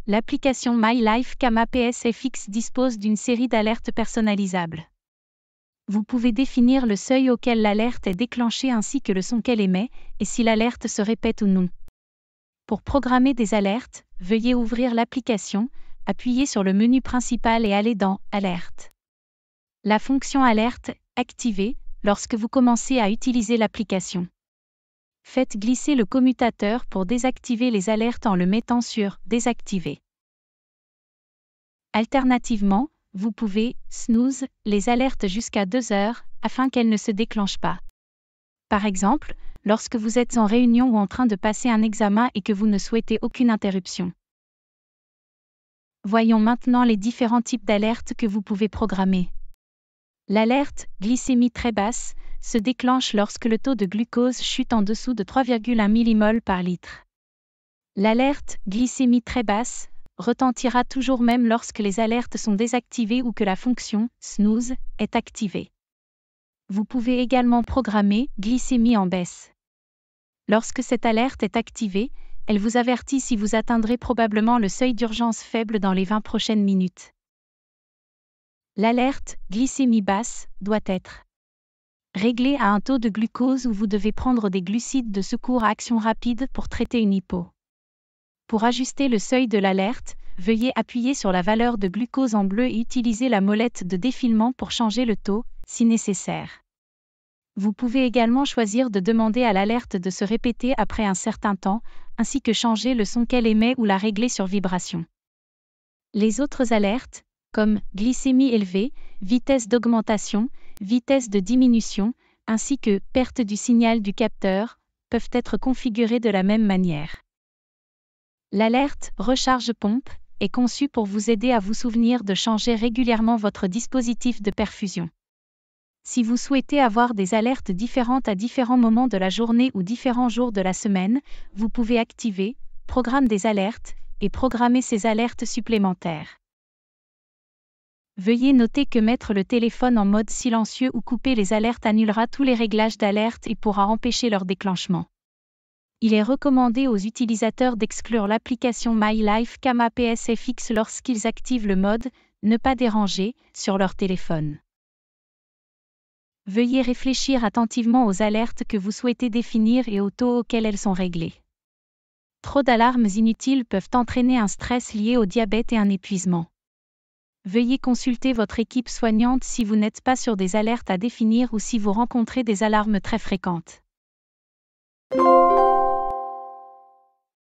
L'application My Life Kama PSFX dispose d'une série d'alertes personnalisables. Vous pouvez définir le seuil auquel l'alerte est déclenchée ainsi que le son qu'elle émet, et si l'alerte se répète ou non. Pour programmer des alertes, veuillez ouvrir l'application, appuyer sur le menu principal et aller dans « Alerte ». La fonction « Alerte » activée lorsque vous commencez à utiliser l'application. Faites glisser le commutateur pour désactiver les alertes en le mettant sur « Désactiver ». Alternativement, vous pouvez « snooze » les alertes jusqu'à 2 heures, afin qu'elles ne se déclenchent pas. Par exemple, lorsque vous êtes en réunion ou en train de passer un examen et que vous ne souhaitez aucune interruption. Voyons maintenant les différents types d'alertes que vous pouvez programmer. L'alerte « glycémie très basse » se déclenche lorsque le taux de glucose chute en dessous de 3,1 mmol par litre. L'alerte « glycémie très basse » retentira toujours même lorsque les alertes sont désactivées ou que la fonction « snooze » est activée. Vous pouvez également programmer « glycémie en baisse ». Lorsque cette alerte est activée, elle vous avertit si vous atteindrez probablement le seuil d'urgence faible dans les 20 prochaines minutes. L'alerte « glycémie basse » doit être réglée à un taux de glucose où vous devez prendre des glucides de secours à action rapide pour traiter une hypo. Pour ajuster le seuil de l'alerte, veuillez appuyer sur la valeur de glucose en bleu et utiliser la molette de défilement pour changer le taux, si nécessaire. Vous pouvez également choisir de demander à l'alerte de se répéter après un certain temps, ainsi que changer le son qu'elle émet ou la régler sur vibration. Les autres alertes, comme glycémie élevée, vitesse d'augmentation, vitesse de diminution, ainsi que perte du signal du capteur, peuvent être configurées de la même manière. L'alerte « recharge pompe » est conçue pour vous aider à vous souvenir de changer régulièrement votre dispositif de perfusion. Si vous souhaitez avoir des alertes différentes à différents moments de la journée ou différents jours de la semaine, vous pouvez activer « Programme des alertes » et programmer ces alertes supplémentaires. Veuillez noter que mettre le téléphone en mode silencieux ou couper les alertes annulera tous les réglages d'alerte et pourra empêcher leur déclenchement. Il est recommandé aux utilisateurs d'exclure l'application My Life Kama PSFX lorsqu'ils activent le mode « Ne pas déranger » sur leur téléphone. Veuillez réfléchir attentivement aux alertes que vous souhaitez définir et au taux auquel elles sont réglées. Trop d'alarmes inutiles peuvent entraîner un stress lié au diabète et un épuisement. Veuillez consulter votre équipe soignante si vous n'êtes pas sur des alertes à définir ou si vous rencontrez des alarmes très fréquentes.